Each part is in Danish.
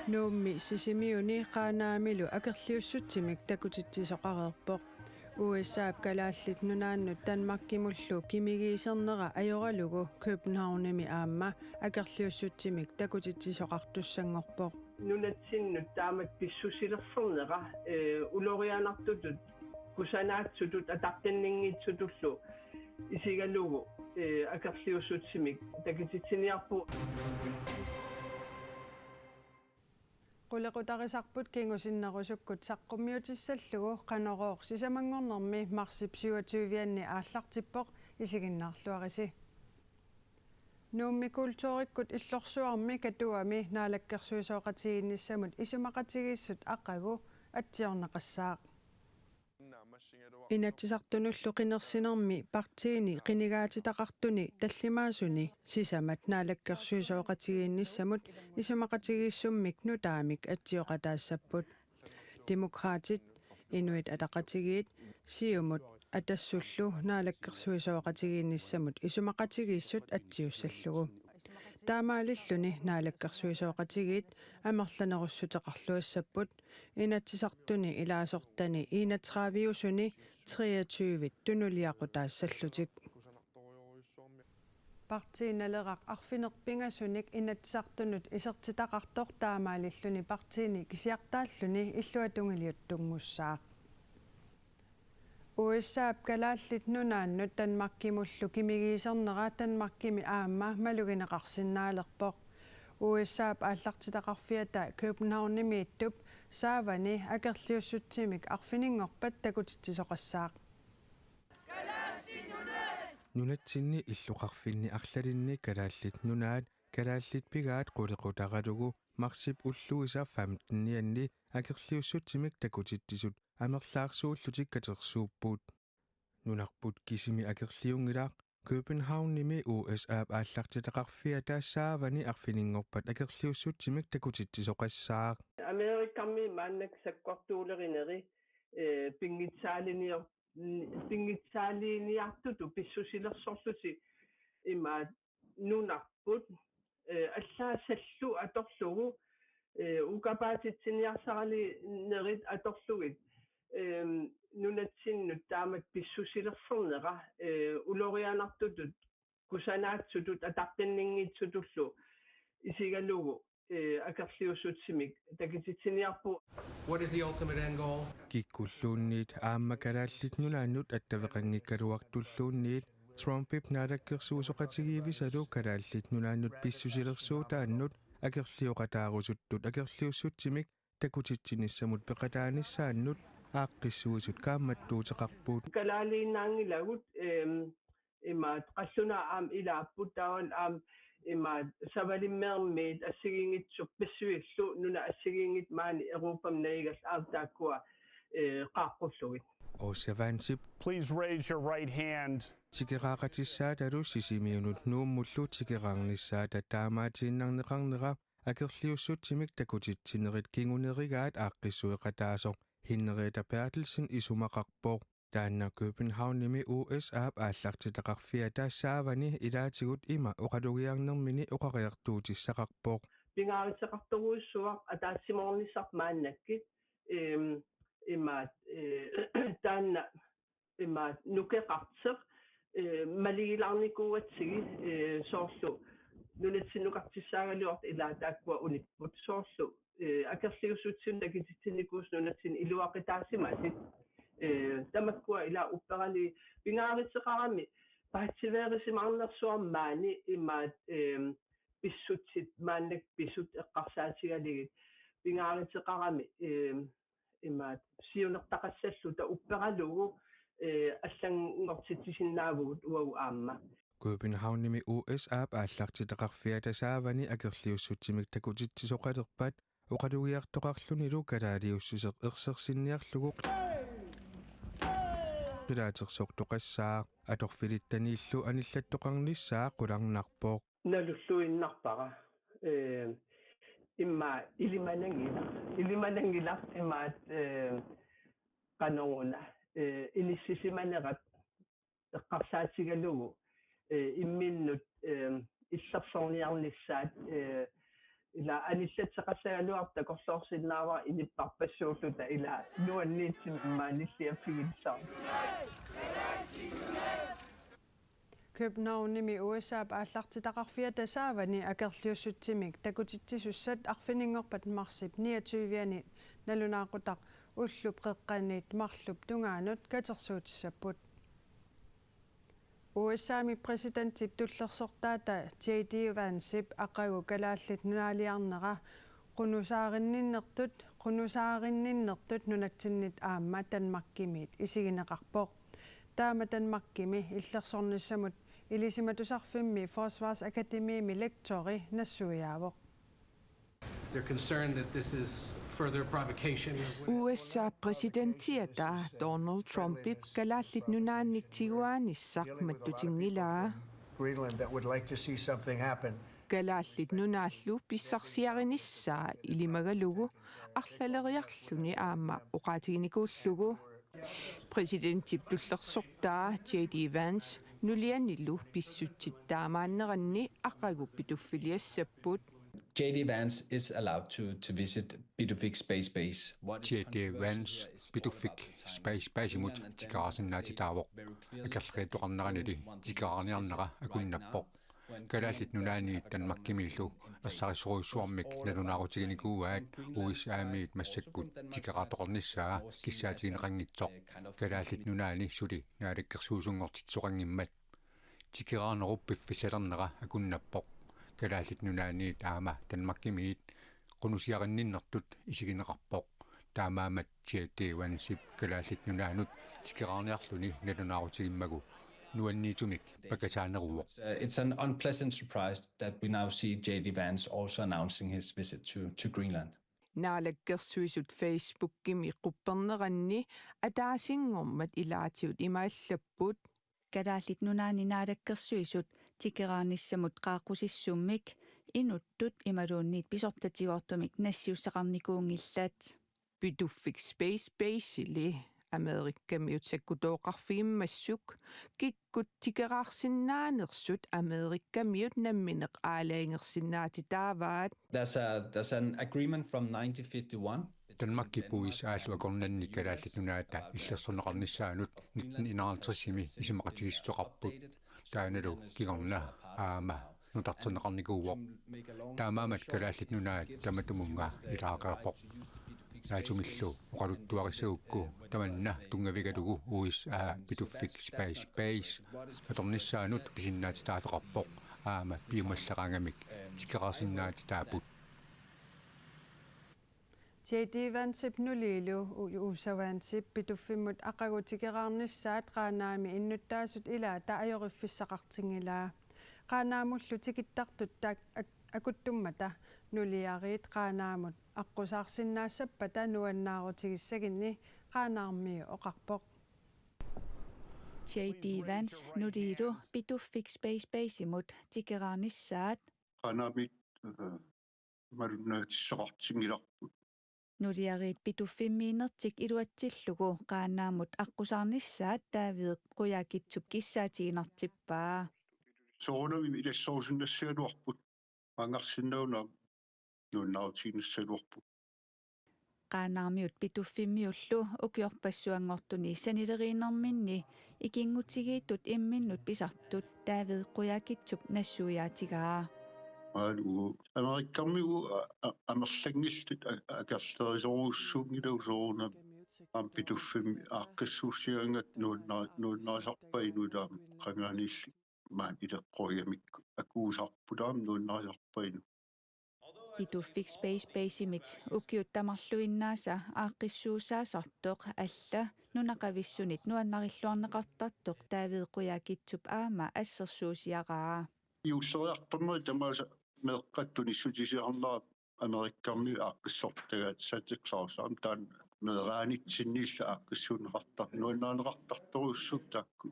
Nuummi sisimiuni qaanaamilu akerliussutsimik takutittisoqarerpoq USAp kalaallit nunaannut Danmarkimullu kimigiisernera ajoralugu Københavnimi aamma akerliussutsimik takutittisoqartussangorpoq nunatsinnut taamat pissusilerfernera ulorianartutut kusanaatsutut ataqtinningiitsutullu isigalugu akerliussutsimik takititsiniarpu Qulequtarisarput kingusinnerusukkut saqqummiutissallugu qanorooq sisamangornermi marsip 27-anni aallartippoq isiginnarluarisi Nuummi kultuurikkut illorsuarmi katuami naalakkersuisooqatiginnissamut isumaqatigiissut aqagu atsiornaqassaaq Inatsisartunullu qinersinermi partiini qinigaatitaqartuni tallimaasuni sisamat naalakkersuisooqatigiinnissamut isumaqatigiissummik nutaamik atsioqataassaput demokraatit inuit ataqatigiit siumut atassullu naalakkersuisooqatigiinnissamut isumaqatigiissut atsiussallugu taamaalilluni naalakkersuisooqatigiit amerlanerussuteqarluassaput inatsisartuni ilaasortani iinatraviusuni 23 tunuliaqutaassаллутик partiinaleraq arfinerpingasunik inatsisartunut isertitaqartor taamaalilluni partiini kisiartaalluni illuatungiliuttunngussaaq USAp kalaallit nunaannut Danmarkimullu kimigiisernera Danmarkimi aamma malugineqarsinnaalerpoq USAp aallartitaqarfiata Københavnimiittup saavani akerliussutsimik arfiningorpat takutittisoqassaaq Nunatsinni illuqarfinni arlalinni kalaallit nunaat kalaallit pigaat qulequtaqalugu marsip ulluisa 15-nianni akerliussutsimik takutittisut amerlaarsuullutik katersuuppuut nunarput kisimi akerliungilaq Københavnimi USAp aallartitaqarfiata saavani arfiningorpat akerliussutsimik takutittisoqassaaq Amerikammi maannak sakkortuulerineri pingitsaaliiniartutu pissusilersorluti imaat nunarput allaasallu atorlugu ukapaatitsiniarsarali nerit atorlugit nunatsinnut taamat pissusilerfernera ulorianartutut kusanaatsutut ataqtinningiitsutullu isigalugu akerliussutsimik takititsiniarpu What is the ultimate end goal? Kikkulluunniit aamma kalaallit nunaannut attaveqanngikkaluartulluunniit Trumpip naalakkersuusoqatigiivisalu kalaallit nunaannut pissusilersuutaannut akerliuqataarusuttut akerliussutsimik takutitsinnissamut peqataanissaannut aaqqissuusut kaammattuuteqarpuut kalaaliinnaangilagut imaat qalluna aam ilaapput taawan aam imaat savalimmeermiit assigingitsuq pissuillu nuna assigingit maani Europam naigas aavtaakkua qaaqqullugut Ossavansip Please raise your right hand. Tikeraaqatissaatalu sisimiunut nuummullu tikeraarnissaata taamaatiinnarneqarnera akerliussutsimik takutitsinerit kingunerigaat aaqqissuiqataasoq Henrietta Bertelsen isumaqarpoq taanna Københavnimi USAp aallartitaqarfiata saavani ilaatigut ima oqalugiarnermini oqariartuutissaqarpoq pingaariteqartoruissuaq ataasimornissaq maannakkit imaat taanna imaat nukeqarteq maligilarnikuuatsigi soorlu nunatsinnuqartissaagaluart ilaataakkua unipput soorlu akerliussutsin takititsinnikus nunatsin iluaqitaasimatit tamakkua ila upperali pingaariteqarami paatsiveerisimarnersuarmaani imaat pissutsit maannak pissut eqqarsaatigaligit pingaariteqarami imaat siunertaqassalluta upperalugu аллангортитсиннаавгут уау аама Københavnimi USAp aallartitaqarfiata saavani akerliussutsimik takutittisoqalerpat oqalugiartoqarlunilu kalaaliussuseq ersersinniarlugu qilaatersortoqassaaq atorfilittaniillu anillattoqarnissaa qularnarpoq nalulluinnarpara imma ilimanangila immaat qanoruna inissisimanerat eqqarsaatigalugu imminnut illersorniarnissaat ila anissatseqassagaluarta korsoorsinnaava inipparpassuulluta ila nuanniitsim immaanilliaffigilsaa Københavnimi USA aallartitaqarfiata saavani akerliussutsimik takutitsisussat arfiningorpat marsip 29-ani nalunaaqutaq ullup qeqqaniit marlup tungaanut katersuutissaput USA-mi presidentip tullersortaata J.D. Vancep aqagu kalaallit nunaaliarnera qunusaarinninnertut nunattinnit aamma Danmarkimiit isigineqarpoq taama Danmarkimi illersornissamut ilisimatusarfimmi Forsvarsakademiimi lektori nassuiaavoq They're concerned that this is further provocation. USA-præsidentiata Donald Trumpip kalaallit nunaannitsiguaanissaq mattutingilaa Greenland that would like to see something happen. kalaallit nunaallu pissarsiarinissaa ilimagalugu arlaleriarluni aamma uqaatiginikuullugu presidentip tullersortaa J.D. Vance nulianillu pissuttittaamaanneranni aqagup tuffiliassapput J.D. Vance is allowed to visit Pituffik Space Base. J.D. Vance Pituffik Space Base imut tikarasinnaatitaavoq akerriituqarneranili tikaraarniarnera akunnappoq kalaallit nunaaniit Danmarkimiillu assarisuruissuarmik nalunaarutiginikuuaat USA-miit massakkut tikaraatoqornissaa kissaatigineqangitsoq kalaallit nunaani suli naalikkersuusungortitsoqangimmat tikiraarneruppiffisalernera akunnappoq kalaallit nunaaniit aama Danmarkimiit qunusiarinninnertut isigineqarpoq taamaamat J.D. Vancep kalaallit nunaanut tikiraarniarluni nalunaarutigimagu nuanniitumik pakasaaneruoq. It's an unpleasant surprise that we now see J.D. Vance also announcing his visit to Greenland. naalakkersuisut Facebook-kimi qupperneranni ataasingormat ilaatiut imaallapпут kalaallit nunaani naalakkersuisut tikeraarnissamut qaaqusissummik inuttut imaluunniit pisortatigoortumik nassiussaqarnikuungillat Pituffik Space Base-ili Amerikkamiut sakkutooqarfigimmassuk kikkut tikeraarsinnaanersut Amerikkamiut nammineq aalaingersinnaatitaavaat There's an agreement from 1951. Danmarkipuis aallu akornanni kalaallit nunaata illersorneqarnissaanut 1951-imi isimaqatigissoqarput taanalu kigorna aama nutarterneqarnikuuoq taamaamat kalaallit nunaat tamatumunga ilaaqeerpoq naatumillu oqaluttuarissaukku tamanna tungavigalugu USA Pituffik Space Base atornissaanut pisinnaatitaafeqarpoq aama piumallaqangamik tikeraarsinnaatitaaput J.D. Vancep nulilu USA Vancep pituffimmut aqagutikeraarnissaat qaanaami innuttaasut ilaata ajoriffissaqartingilaa qaanaamullu tikittartut taak akuttummata nuliariit qaanaamut aqusaarsinnaassapata nuannaarutigissagini qaanaarmiu oqarpoq J.D. Vance nulilu Pituffik Space Base imut tikeraarnissaat qaanaamit marunnaatissaqartingilarput nuliariit pituffimmiinertik iluatsillugu qaanaamut aqusaarnissaat taaviiq quyaakitsup kissaatiginartippaa soorunami ilassoosunnassialuarput angarsinnauna nuunnaarutiginnassaluarput qaanaarmiut pituffimmiullu ukiorpassuangortuni sanileriinerminni ikingutigiittut imminnut pisartut taaviiq quyaakitsup nassuiaatigaa aalugu amerikkarmigu amerlangillut akerlerisoruussuungilau sooruna am pituffimmi aaqqissuussiangat nuunnaasarpainuutaam qangaaniilli maan ileqqoriamik akuusarputaam nuunnaasarpainu Pituffik Space Base imit ukiuttamarluinnaasa aaqqissuusaasartoq alla nunaqavissunit nuannarilluarneqartartoq taaviiq quyaakitsup aama assersuusiaqaa юуссериарторнери тамааса меэккаттунissutisiarnera америккарми ааққиссортагаат сатиклаарсаам таан меэраанитсинниилла ааққиссуунеқартар нуаннаанеқартарторуссук таакку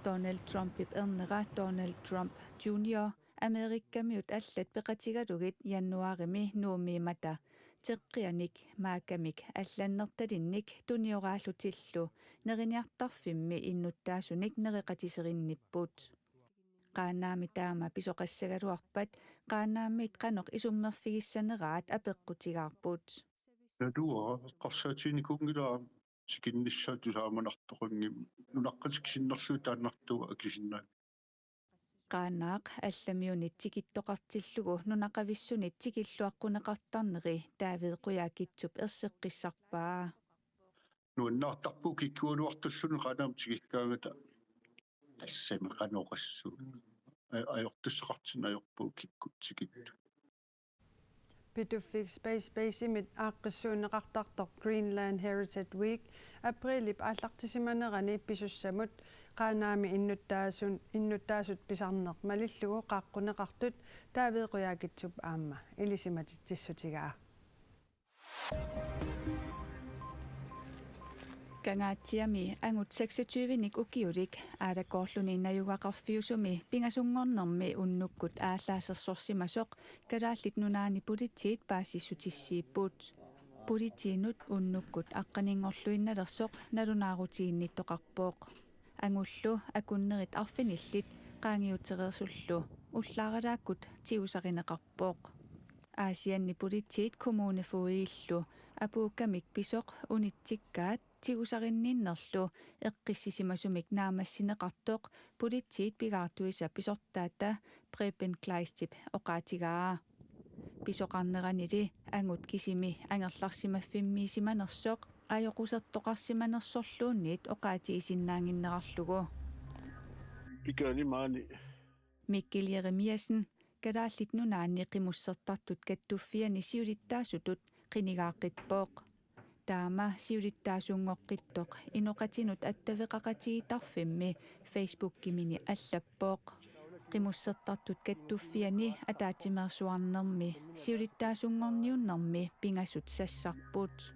Donald Trumpip ernera Donald Trump Jr. Amerikkamiut allat peqatigalugit januarimi nuumiimata teqqianik maakamik allannertalinnik tunioraallutillu neriniartarfimmi innuttaasunik nereqatiserinnipput qaanaami taama pisoqassagaluarpat qaanaammiit qanoq isummerfigissanneraat apeqqutigaarput Naduo qarsaatinikuungilaa sikinnissatusaamанартоқунгим нунаққатиксиннерлуу тааннартуа акисиннаа qaanaaq allamiunit tikittoqartillugu nunaqavissунит tikilluaqqunеқартарнери таавеқуяакитсуп ерсеққиссарпаа нуаннаартарпу киккуунуартуллуни qaanaam tikikkaangata тассами qaноқассуу ajortussaqartin ajorpuu kikkut tikittu Pitufik Space mit aaqqissuuneqartartoq Greenland Heritage Week aprilip aallartisimanerani pisussamut qaanaami innuttaasut pisarneq malillugu qaaqqunеqartut taaveequyaakitsup aamma ilisimatitsissutigaa Kangaatiami angut 26nik ukiulik aadakorluni najugaqarfiusumi pingasungornermi unnukkut aalaasersorsimasoq kalaallit nunaani politiit paasissutissiipput politiinut unnukkut aqqaningorluinnalersoq nalunaarutiinnittoqarpooq angullu akunnerit arfinillit qaangiutereersullu ullaaralaakkut tiusarineqarpooq aasianni politiit kommunefuiillu apuukkamik pisoq unitsikkaat tigusarinninnerlu eqqissisimasumik naamassineqartoq politiit pigaartuisa pisortaata Preben Kleistip oqaatigaa pisoqarneranili angut kisimi angerlarsimaffimmiisimanersoq ajoqusertoqarsimanersorluunniit oqaati isinnaanginnerarlugu pikani maani Mikkel Jeremiasen kadaallit nunaanni qimussertartut kattuffiani siulittaasutut qinigaaqqippooq taama siulittaasuungoqqittoq inoqatinut attaveqaqatigitarfimmi Facebook-kimini allappoq qimussertartut kattuffiani ataatimersuarnermi siulittaasuungorniunnermi pingasut sassarput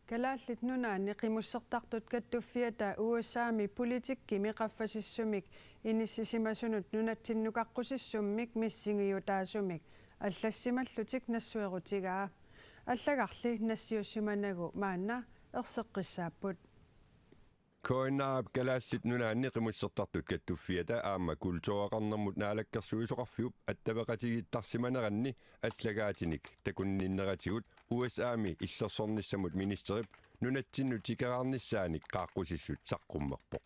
kalaallit nunaanni qimussertartut kattuffiata USAmi politikkimi qaffasissumik inissisimasunut nunatsinnukaqqusissummik missingiutaasumik аллассималлутик нассуерутигаа аллагарли нассиуссиманагу маанна ерсеққиссааппут коиннаап галааллит нунаанни қимуссертартут каттуффиата аама культуоақарнэрмут наалаккерсуисоқарфиуп аттавеқатигиттарсиманеранни аллагаатиник такунниннератигут USAми иллерсорниссамут министерип нунатсинну тикераарниссааник қааққусиссут саққуммерпоқ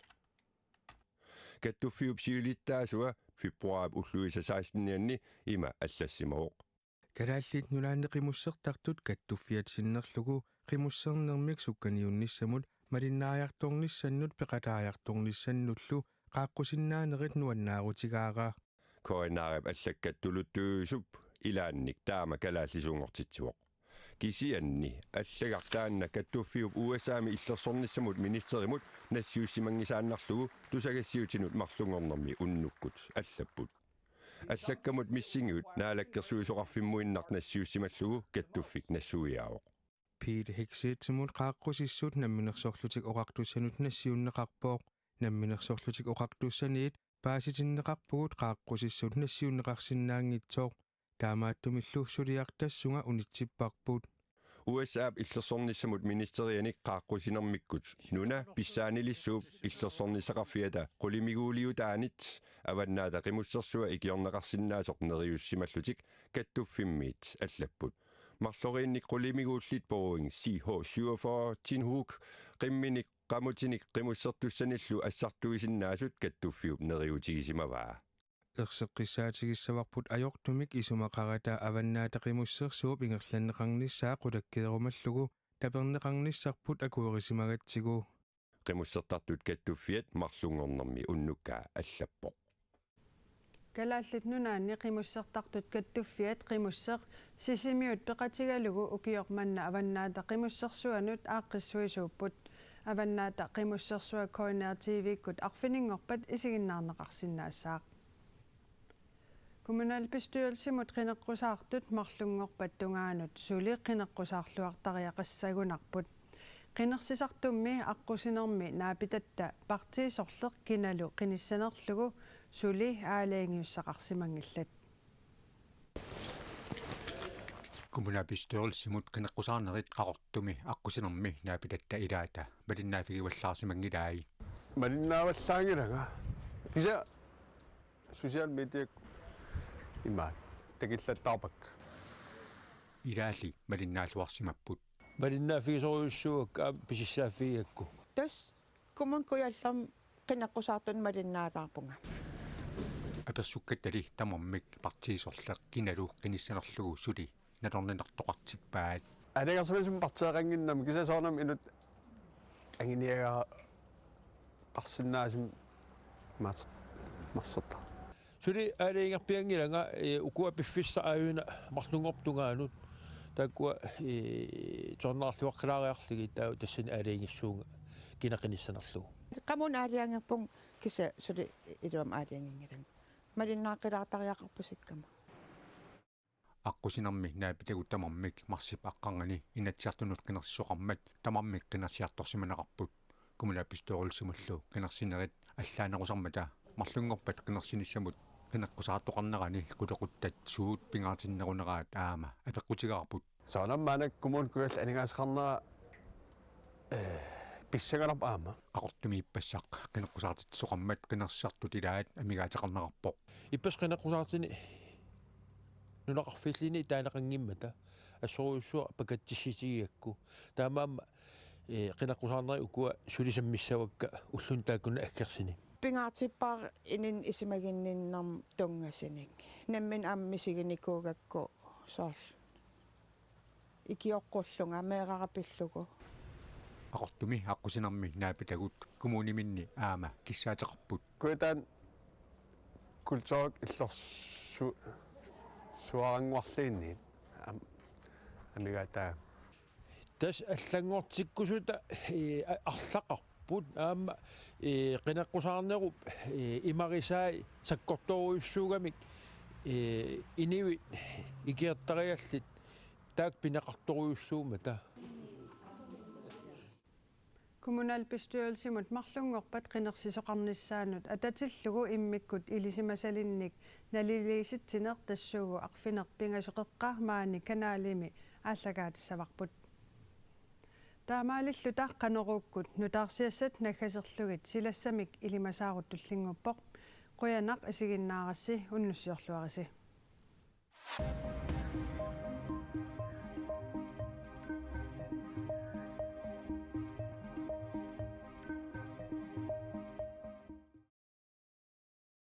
каттуффиуп сиулиттаасуа фебруаап уллуиса 16-нианни има аллассимавоқ калааллит нулаанни қимуссертартут каттуффиатсиннерлугу қимуссернермик сукканиунниссамут малиннааярторниссаннут пеқатааярторниссаннуллу қааққусиннаанерит нуаннаарутигаара коинаарап аллаккаттулуттуусуп илаанник таама калааллисуунгортитсуоқ кисианни аллагартаанна каттуффиуп USAми иллерсорниссамут министеримут нассиуссимангисааннарлугу тусагассиутинут марлунгорнэрми уннуккут аллаппут аллаккамут миссингиут наалаккерсуисоқарфиммуиннарт нассиуссималлугу каттуффик нассуиаавоқ Пит хексиитсимут қааққусиссуут намминерсорлутик оқартуссанут нассиуннеқарпооқ намминерсорлутик оқартуссаниит пааситиннеқарпугут қааққусиссуут нассиуннеқарсинаангитсооқ таамааттумиллу сулиартассунга унитсиппарпут USAп иллерсорниссамут министерианик қааққусинермиккут нуна писсаанилиссууп иллерсорнисақарфиата қулимигуулиутаанит аваннаата қимуссерсуа икиорнеқарсинаасоқ нериуссималлутик каттуффиммиит аллаппут марлориинник қулимигууллит поруин CH47 тинхук қимминик qamutinik qimussartussanillu assartuisinnaasut kattuffiup neriutigisimaavaa ерсеққиссаатигиссаварпут ajortumik isumaqarata avannaata qimussersuup ingerlanneqarnissaa qulakkederumallugu taperneqarnissarput akuerisimagattigu qimussertartut kattuffiat marlungornermi unnukkaa allappoq kalaallit nunaanni qimussertartut kattuffiat qimusseq sisimiut peqatigalugu ukiormanna avannaata qimussersuanut aaqqissuisuupput avannaata qimussersua Corner TV-kkut arfiningorpat isiginnaarneqarsinnaassaaq kommunalbestyrelsimut qineqqusaartut marlungorpat tungaanut suli qineqqusaarluartariaqassagunarput qinersisartummi aqqusinermi naapitatta partiisorleq kinalu qinissanerlugu suli aalaangiussaqarsimangillat kommunalbestyrelsimut qineqqusaarnerit qaqortumi aqqusinermi naapitatta ilaata malinnaafigivallаарsimangilaayi Malinnaavallaangilanga. Kisa social media imaat takillattarpak. Ilaali malinnaалуарсимаппут. Malinnaaffigisoriussuuk pisissaaffigakku. Tas kumun kuyallam qinaqqusartun malinnaalaarpunga. Apersukkatali tamarmik partiisorleq kinalu qinissanerlugu suli nalorninartoqartippaat. Anegarsamisum parteeqanginnam kisasoornam inut anginiaga qarsinnaasim marserta. Suli aaliingerpiangilanga ukua piffissa aayuna marlungortungaanut takkua tornarluaqqilaaриарлуги таа тассани аалиингиссуунга кинақинissанерлугу. Qamun aaliangerpung kisa suli iluam aaliangingilanga. Malinnaaqqilaartariaqarpusikkama. Аққусинарми наапитагу тамармик марсип аққангани инаtsiartunut qinерсоқармат тамармик qinерсиарторсиманеқарпут кумулааппистоорулсимуллу qinерсинерит аллаанерусармата марлунгорпат qinерсиниссамут qinеққусаартоқарнерани qулеқуттат суут пингаатиннерунераат аама апеққутигарпут Soonammanak kumun kual aningaasqarnera pissagalap aama qaqortumi ippassaq qinеққусаартитсоқармат qinерсиартут илаат амигаатеқарнеқарпоқ Ippas qinaqqusaartini nunaqarfillini taanaqangimmata assoruussua pakattissisigiakku taamaamma qinaqqusaarneri ukua sulisammissavakka ullun taakkuna akkersini Pingaatippar inin isimaginninnarm tungasinik. Nammin ammisiginikuugakku soorl. Ikioqqulluga meeqarapillugu. Aqortumi аққусинарми наапитагут кумуниминни аама киссаатеқарпут kuitaan kultuurik illorsu suarangуарлиинни амигата tas аллангортиккусута арлақарпут аама qinaqqusaarnerup imarisaai sakkortoruissuugamik inivit ikiartariallit taak pinaqartoruissuumata Kommunalbestyrelsimut marlungorpat qinersisoqarnissaanut atatillugu immikkut ilisimasalinnik naliliisitsineq tassuugu arfinerpingasoqeqqa maani kanaalimi ааллагаатиссаварпут таамаалиллу тааққанерууккут нутаарсиассат наггасерлугит силассамик илимасаарут туллингуппоқ қуянақ исигиннаарасси уннуссиорлуариси